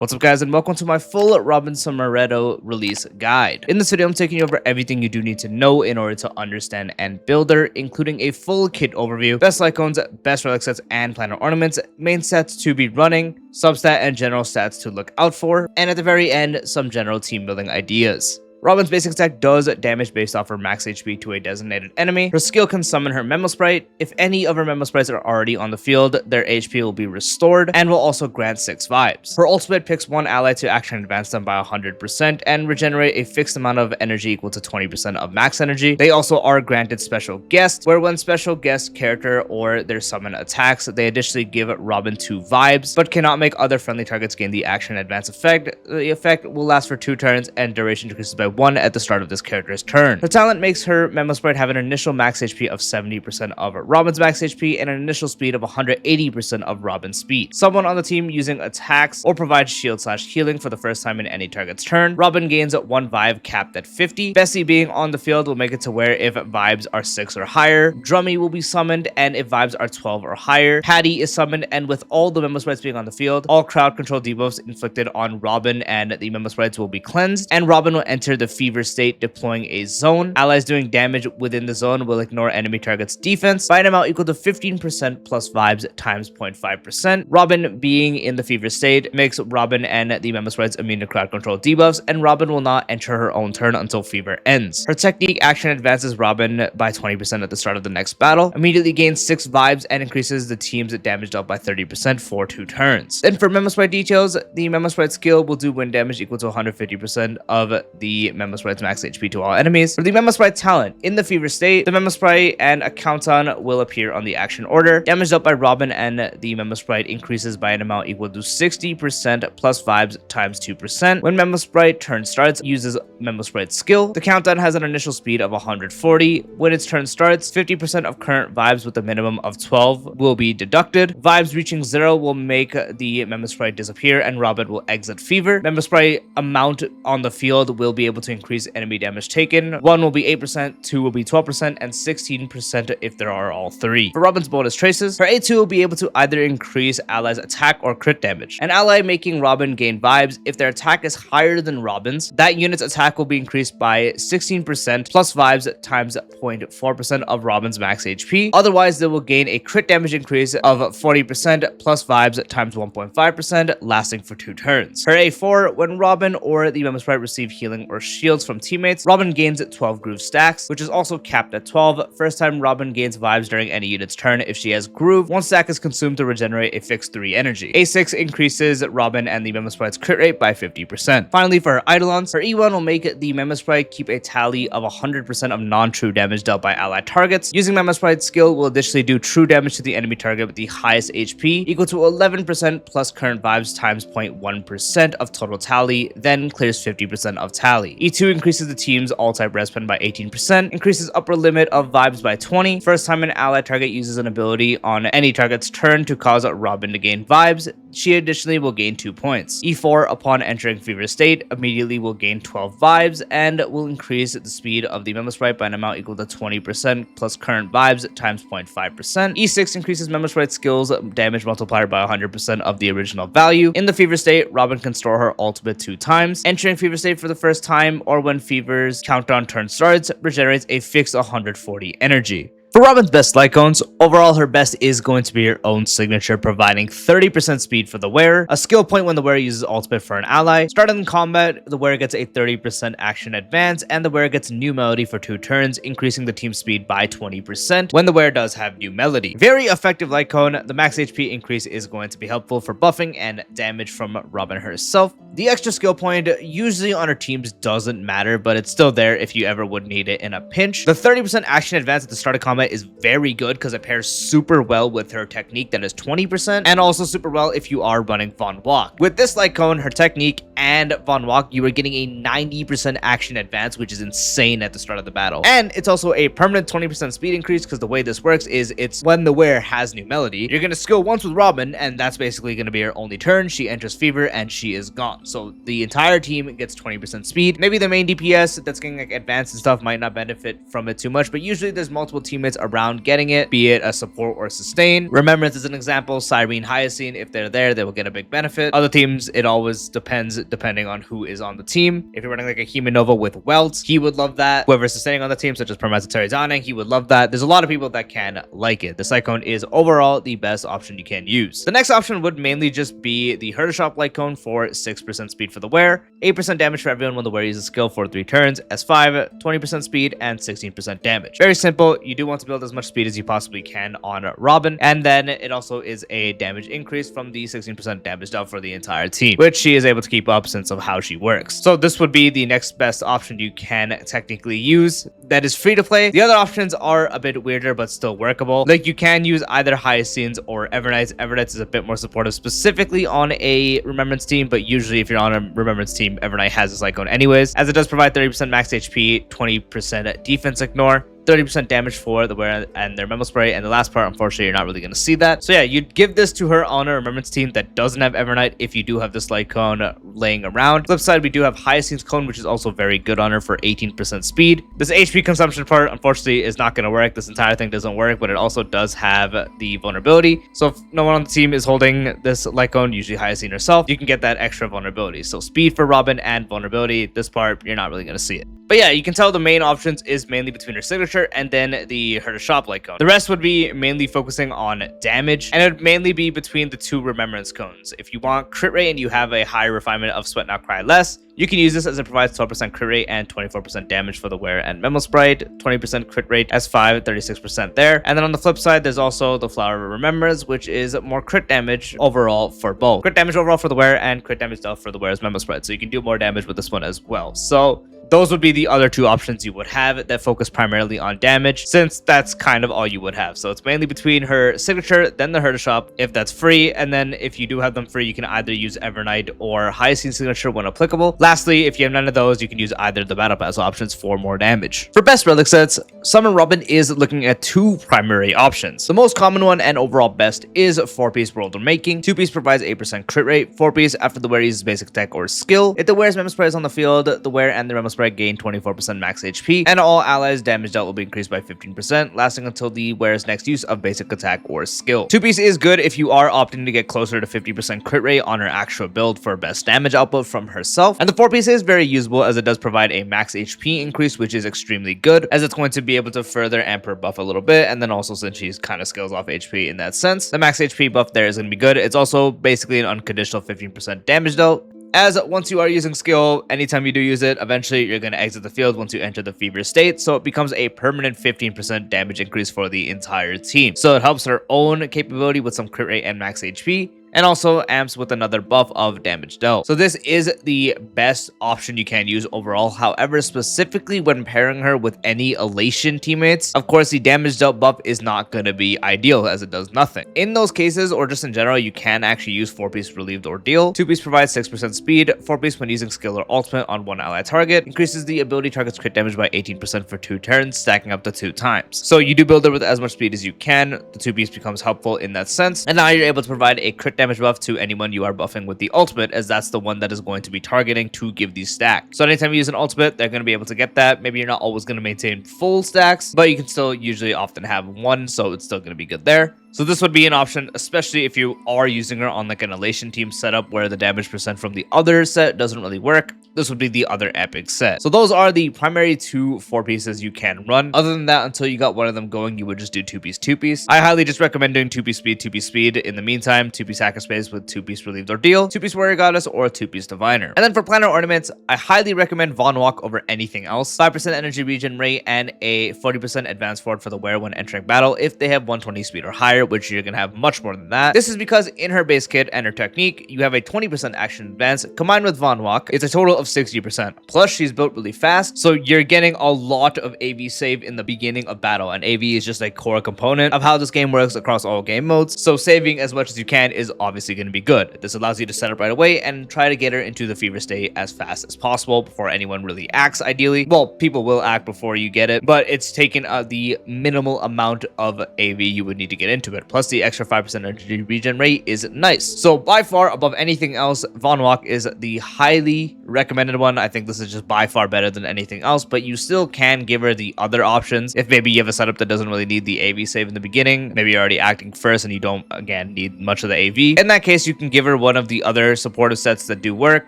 What's up guys, and welcome to my full Robin Summeretto release guide. In this video, I'm taking you over everything you do need to know in order to understand and build her, including a full kit overview, best Lightcones, best Relic sets and Planar Ornaments, main sets to be running, substat and general stats to look out for, and at the very end, some general team building ideas. Robin's basic attack does damage based off her max HP to a designated enemy. Her skill can summon her Memo Sprite. If any of her Memo Sprites are already on the field, their HP will be restored and will also grant 6 vibes. Her ultimate picks one ally to action advance them by 100% and regenerate a fixed amount of energy equal to 20% of max energy. They also are granted Special Guest, where when Special Guest character or their summon attacks, they additionally give Robin 2 vibes, but cannot make other friendly targets gain the action advance effect. The effect will last for 2 turns and duration decreases by 1 at the start of this character's turn. Her talent makes her Memo Sprite have an initial max HP of 70% of Robin's max HP and an initial speed of 180% of Robin's speed. Someone on the team using attacks or provides shield/healing for the first time in any target's turn. Robin gains 1 vibe capped at 50. Bessie being on the field will make it to where if vibes are 6 or higher, Drummy will be summoned, and if vibes are 12 or higher, Patty is summoned, and with all the Memo Sprites being on the field, all crowd control debuffs inflicted on Robin and the Memo Sprites will be cleansed, and Robin will enter the Fever State, deploying a zone. Allies doing damage within the zone will ignore enemy target's defense by an amount equal to 15% plus vibes times 0.5%. Robin being in the Fever State makes Robin and the Memo Sprites immune to crowd control debuffs, and Robin will not enter her own turn until Fever ends. Her technique action advances Robin by 20% at the start of the next battle, immediately gains 6 vibes, and increases the team's damage dealt by 30% for 2 turns. Then for Memo Sprite details, the Memo Sprite skill will do wind damage equal to 150% of the Memo Sprite's max HP to all enemies. For the Memo Sprite talent, in the Fever State, the Memo Sprite and a countdown will appear on the action order. Damage dealt by Robin and the Memo Sprite increases by an amount equal to 60% plus vibes times 2%. When Memo Sprite turn starts, uses Memo Sprite skill. The countdown has an initial speed of 140. When its turn starts, 50% of current vibes with a minimum of 12 will be deducted. Vibes reaching 0 will make the Memo Sprite disappear and Robin will exit Fever. Memo Sprite amount on the field will be able to increase enemy damage taken. 1 will be 8%, 2 will be 12%, and 16% if there are all 3. For Robin's bonus traces, her A2 will be able to either increase allies' attack or crit damage. An ally making Robin gain vibes, if their attack is higher than Robin's, that unit's attack will be increased by 16% plus vibes times 0.4% of Robin's max HP. Otherwise, they will gain a crit damage increase of 40% plus vibes times 1.5%, lasting for 2 turns. Her A4, when Robin or the Memo Sprite receive healing or shields from teammates, Robin gains 12 groove stacks, which is also capped at 12. First time Robin gains vibes during any unit's turn if she has groove. 1 stack is consumed to regenerate a fixed 3 energy. A6 increases Robin and the Memo Sprite's crit rate by 50%. Finally, for her Eidolons, her E1 will make the Memo Sprite keep a tally of 100% of non-true damage dealt by allied targets. Using Memo Sprite's skill will additionally do true damage to the enemy target with the highest HP, equal to 11% plus current vibes times 0.1% of total tally, then clears 50% of tally. E2 increases the team's all-type res pen by 18%, increases upper limit of vibes by 20. First time an allied target uses an ability on any target's turn to cause Robin to gain vibes, she additionally will gain 2 points. E4, upon entering Fever State, immediately will gain 12 vibes and will increase the speed of the Memo Sprite by an amount equal to 20% plus current vibes times 0.5%. E6 increases Memo Sprite skills damage multiplier by 100% of the original value. In the Fever State, Robin can store her ultimate 2 times. Entering Fever State for the first time or when Fever's countdown turn starts, regenerates a fixed 140 energy. For Robin's best Lightcones, overall her best is going to be her own signature, providing 30% speed for the wearer, a skill point when the wearer uses ultimate for an ally. Starting in combat, the wearer gets a 30% action advance, and the wearer gets new melody for 2 turns, increasing the team's speed by 20% when the wearer does have new melody. Very effective Lightcone. The max HP increase is going to be helpful for buffing and damage from Robin herself. The extra skill point usually on her teams doesn't matter, but it's still there if you ever would need it in a pinch. The 30% action advance at the start of combat is very good because it pairs super well with her technique that is 20%, and also super well if you are running Von Walk. With this Lightcone, her technique, and Von Walk, you are getting a 90% action advance, which is insane at the start of the battle. And it's also a permanent 20% speed increase because the way this works is it's when the wearer has new melody, you're going to skill once with Robin, and that's basically going to be her only turn. She enters Fever and she is gone. strong. So the entire team gets 20% speed. Maybe the main DPS that's getting like advanced and stuff might not benefit from it too much, but usually there's multiple teammates around getting it, be it a support or sustain. Remembrance is an example. Cyrene, Hyacine, if they're there, they will get a big benefit. Other teams, it always depends depending on who is on the team. If you're running like a Humanova with Welt, he would love that. Whoever's sustaining on the team, such as Permazatari Zanang, he would love that. There's a lot of people that can like it. The Lightcone is overall the best option you can use. The next option would mainly just be the Herdershop Lightcone for 6% speed for the wear, 8% damage for everyone when the wearer uses a skill for 3 turns, S5, 20% speed, and 16% damage. Very simple. You do want to build as much speed as you possibly can on Robin, and then it also is a damage increase from the 16% damage dealt for the entire team, which she is able to keep up since of how she works. So this would be the next best option you can technically use that is free to play. The other options are a bit weirder but still workable. Like you can use either Hyacines or Everknights. Everknights is a bit more supportive specifically on a Remembrance team, but usually if you're on a Remembrance team, Everknight has this Lightcone anyways, as it does provide 30% max HP, 20% defense ignore, 30% damage for the wearer and their memo spray, and the last part, unfortunately, you're not really going to see that. So yeah, you'd give this to her on a Remembrance team that doesn't have Everknight if you do have this Lightcone laying around. Flip side, we do have Hyacine's Cone, which is also very good on her for 18% speed. This HP consumption part, unfortunately, is not going to work. This entire thing doesn't work, but it also does have the vulnerability. So if no one on the team is holding this Lightcone, usually Hyacine herself, you can get that extra vulnerability. So speed for Robin and vulnerability, this part, you're not really going to see it. But yeah, you can tell the main options is mainly between her signature and then the Herdershop Lightcone. The rest would be mainly focusing on damage, and it would mainly be between the 2 Remembrance cones. If you want crit rate and you have a higher refinement of Sweat Not Cry Less, you can use this as it provides 12% crit rate and 24% damage for the wearer and Memo Sprite, 20% crit rate, S5, 36% there. And then on the flip side, there's also the Flower of Remembrance, which is more crit damage overall for both. Crit damage overall for the wearer and crit damage dealt for the wearer's Memo Sprite. So you can do more damage with this one as well. So those would be the other 2 options you would have that focus primarily on damage, since that's kind of all you would have. So it's mainly between her signature, then the Herdershop, if that's free, and then if you do have them free, you can either use Everknight or Hyacine signature when applicable. Lastly, if you have none of those, you can use either the Battle Pass options for more damage. For best relic sets, Summon Robin is looking at 2 primary options. The most common one and overall best is 4-piece World of Making. 2-piece provides 8% crit rate, 4-piece after the wearer uses basic attack or skill. If the wearer's Memo Spray is on the field, the wearer and the Memo Spray gain 24% max HP, and all allies damage dealt will be increased by 15%, lasting until the wearer's next use of basic attack or skill. 2-piece is good if you are opting to get closer to 50% crit rate on her actual build for best damage output from herself, and the 4-piece is very usable as it does provide a max HP increase, which is extremely good, as it's going to be able to further amp her buff a little bit, and then also since she's kind of skills off HP in that sense, the max HP buff there is going to be good. It's also basically an unconditional 15% damage dealt, as once you are using skill, anytime you do use it, eventually you're going to exit the field once you enter the fever state, so it becomes a permanent 15% damage increase for the entire team. So it helps her own capability with some crit rate and max HP, and also amps with another buff of damage dealt. So this is the best option you can use overall. However, specifically when pairing her with any Elation teammates, of course the damage dealt buff is not going to be ideal as it does nothing. In those cases, or just in general, you can actually use 4-piece Relieved Ordeal. 2-piece provides 6% speed, 4-piece when using skill or ultimate on one ally target, increases the ability target's crit damage by 18% for 2 turns, stacking up to 2 times. So you do build her with as much speed as you can. The 2-piece becomes helpful in that sense, and now you're able to provide a crit damage buff to anyone you are buffing with the ultimate, as that's the one that is going to be targeting to give these stacks. So anytime you use an ultimate, they're going to be able to get that. Maybe you're not always going to maintain full stacks, but you can still usually often have one, so it's still going to be good there. So this would be an option, especially if you are using her on like an Elation team setup where the damage percent from the other set doesn't really work. This would be the other epic set. So those are the primary 2 4-pieces you can run. Other than that, until you got one of them going, you would just do 2-piece, 2-piece. I highly just recommend doing 2-piece speed, 2-piece speed. In the meantime, 2-piece Hacker Space with 2-piece Relieved Ordeal, 2-piece Warrior Goddess, or 2-piece Diviner. And then for Planar Ornaments, I highly recommend Von Walk over anything else. 5% energy regen rate and a 40% advance forward for the wearer when entering battle if they have 120 speed or higher, which you're going to have much more than that. This is because in her base kit and her technique, you have a 20% action advance combined with Von Walk. It's a total of 60%. Plus, she's built really fast, so you're getting a lot of AV save in the beginning of battle, and AV is just a core component of how this game works across all game modes, so saving as much as you can is obviously going to be good. This allows you to set up right away and try to get her into the fever state as fast as possible before anyone really acts, ideally. Well, people will act before you get it, but it's taken the minimal amount of AV you would need to get into it. Plus, the extra 5% energy regen rate is nice. So by far, above anything else, Von Walk is the highly recommended one. I think this is just by far better than anything else, but you still can give her the other options if maybe you have a setup that doesn't really need the AV save in the beginning. Maybe you're already acting first and you don't, again, need much of the AV. In that case, you can give her one of the other supportive sets that do work,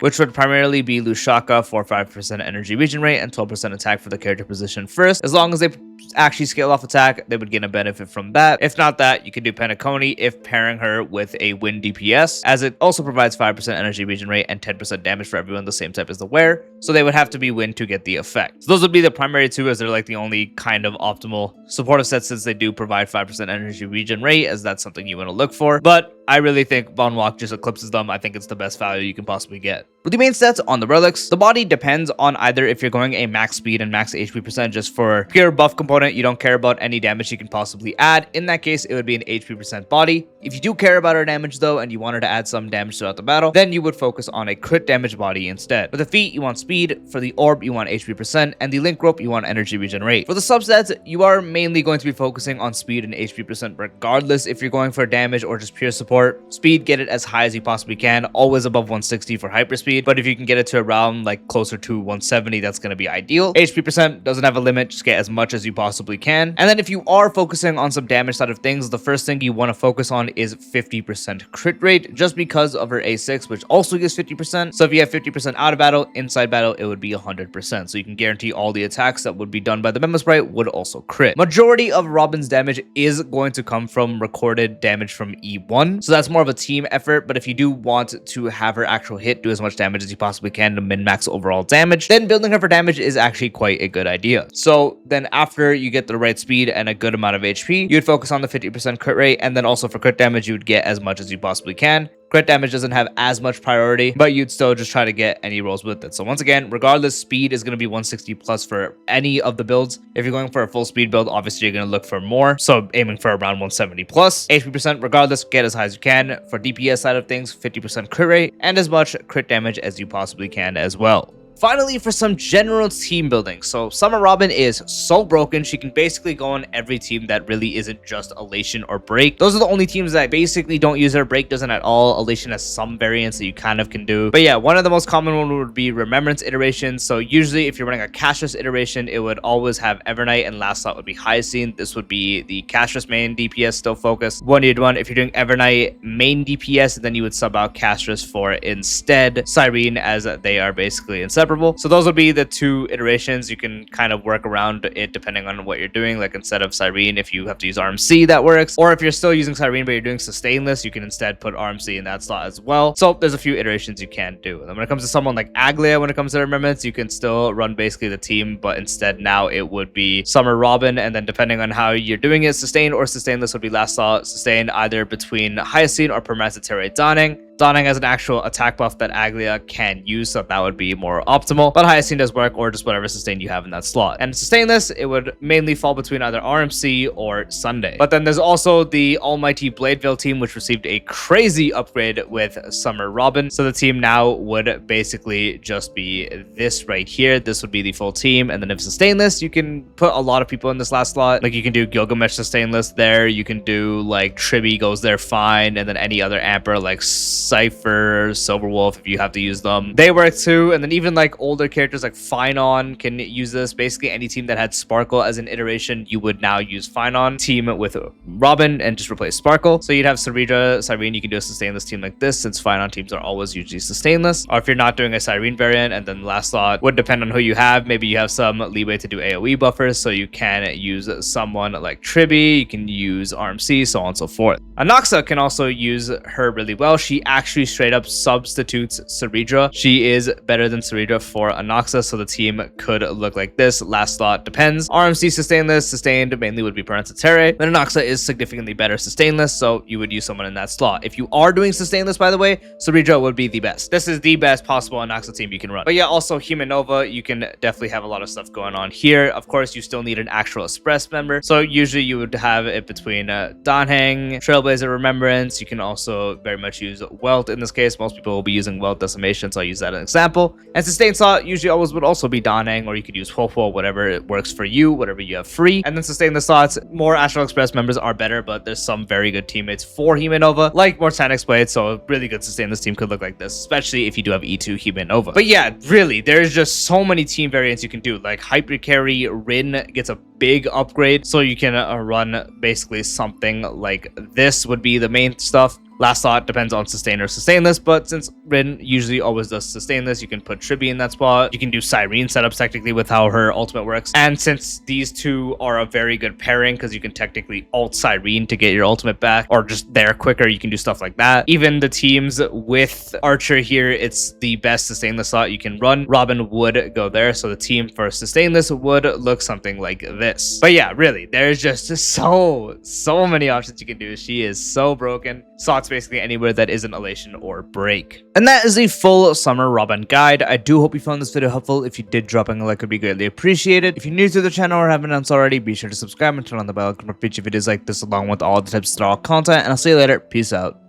which would primarily be Lushaka for 5% energy regen rate and 12% attack for the character position first. As long as they actually scale off attack, they would gain a benefit from that. If not that, you can do Penacony if pairing her with a Wind DPS, as it also provides 5% energy regen rate and 10% damage for everyone the same type as the wear, so they would have to be Wind to get the effect. So those would be the primary two, as they're like the only kind of optimal supportive sets, since they do provide 5% energy regen rate, as that's something you want to look for. But I really think Von Walk just eclipses them. I think it's the best value you can possibly get. With the main stats on the relics, the body depends on either if you're going a max speed and max HP percent just for pure buff component, you don't care about any damage you can possibly add. In that case, it would be an HP percent body. If you do care about her damage though, and you wanted to add some damage throughout the battle, then you would focus on a crit damage body instead. For the feet, you want speed. For the orb, you want HP percent, and the link rope, you want energy regen rate. For the substats, you are mainly going to be focusing on speed and HP percent regardless if you're going for damage or just pure support. Speed, get it as high as you possibly can, always above 160 for hyperspeed, but if you can get it to around like closer to 170, that's going to be ideal. HP percent doesn't have a limit, just get as much as you possibly can. And then if you are focusing on some damage side of things, the first thing you want to focus on is 50% crit rate, just because of her A6, which also gives 50%. So if you have 50% out of battle, inside battle, it would be 100%. So you can guarantee all the attacks that would be done by the Memo Sprite would also crit. Majority of Robin's damage is going to come from recorded damage from E1. So that's more of a team effort, but if you do want to have her actual hit do as much damage as you possibly can to min-max overall damage, then building her for damage is actually quite a good idea. So then after you get the right speed and a good amount of HP, you'd focus on the 50% crit rate, and then also for crit damage, you would get as much as you possibly can. Crit damage doesn't have as much priority, but you'd still just try to get any rolls with it. So once again, regardless, speed is going to be 160 plus for any of the builds. If you're going for a full speed build, obviously you're going to look for more, so aiming for around 170 plus. HP percent, regardless, get as high as you can. For DPS side of things, 50% crit rate and as much crit damage as you possibly can as well. Finally, for some general team building. So Summer Robin is so broken, she can basically go on every team that really isn't just Elation or Break. Those are the only teams that basically don't use her. Break doesn't at all. Elation has some variants that you kind of can do. But yeah, one of the most common one would be Remembrance iteration. So usually if you're running a Castress iteration, it would always have Evernight, and last slot would be Hyacinth. This would be the Castress main DPS still focused. One you'd one. If you're doing Evernight main DPS, then you would sub out Castress for instead Cyrene, as they are basically inseparable. So those would be the two iterations. You can kind of work around it depending on what you're doing. Like instead of Cyrene, if you have to use RMC, that works. Or if you're still using Cyrene but you're doing Sustainless, you can instead put RMC in that slot as well. So there's a few iterations you can do. And then when it comes to someone like Aglia, when it comes to Remembrance, you can still run basically the team, but instead now it would be Summer Robin. And then depending on how you're doing it, Sustain or Sustainless would be last slot. Sustain either between Hyacinth or Permacetere Dawning. Dawning has an actual attack buff that Aglia can use, so that would be more optimal. But Hyacinth does work, or just whatever sustain you have in that slot. And Sustainless, it would mainly fall between either RMC or Sunday. But then there's also the Almighty Bladeville team, which received a crazy upgrade with Summer Robin. So the team now would basically just be this right here. This would be the full team. And then if Sustainless, you can put a lot of people in this last slot. Like you can do Gilgamesh Sustainless there. You can do like Tribby goes there fine. And then any other Amper like Cypher, Silverwolf, if you have to use them, they work too. And then even like older characters like Finon can use this. Basically any team that had Sparkle as an iteration, you would now use Finon. Team with Robin and just replace Sparkle. So you'd have Sarita, Cyrene, you can do a Sustainless team like this, since Finon teams are always usually Sustainless. Or if you're not doing a Cyrene variant, and then the last slot would depend on who you have. Maybe you have some leeway to do AoE buffers, so you can use someone like Tribby, you can use RMC, so on and so forth. Anoxa can also use her really well. She actually straight up substitutes Saridra. She is better than Saridra for Anaxa, so the team could look like this. Last slot depends. RMC sustainless, sustained mainly would be Parentatere. Then Anaxa is significantly better sustainless, so you would use someone in that slot. If you are doing sustainless, by the way, Saridra would be the best. This is the best possible Anaxa team you can run. But yeah, also Himenova, you can definitely have a lot of stuff going on here. Of course, you still need an actual Express member, so usually you would have it between Danheng, Trailblazer Remembrance. You can also very much use Welt in this case. Most people will be using Welt Decimation, so I'll use that as an example. And sustain slot usually always would also be Danheng, or you could use Huohuo, whatever it works for you, whatever you have free. And then sustain the slots, more Astral Express members are better, but there's some very good teammates for Himenova, like Mortanix Blade, so a really good sustainless team could look like this, especially if you do have E2 Himenova. But yeah, really, there's just so many team variants you can do. Like Hyper Carry Rin gets a big upgrade, so you can run basically something like this would be the main stuff. Last slot depends on sustain or sustainless, but since Rin usually always does sustainless, you can put Tribi in that spot. You can do Cyrene setups technically with how her ultimate works. And since these two are a very good pairing, because you can technically ult Cyrene to get your ultimate back, or just there quicker, you can do stuff like that. Even the teams with Archer here, it's the best sustainless slot you can run. Robin would go there, so the team for sustainless would look something like this. But yeah, really, there's just so many options you can do. She is so broken. Slots basically anywhere that isn't Elation or Break. And that is the full Summer Robin guide. I do hope you found this video helpful. If you did, dropping a like would be greatly appreciated. If you're new to the channel or haven't done so already, be sure to subscribe and turn on the bell icon for future videos like this, along with all the types of content. And I'll see you later. Peace out.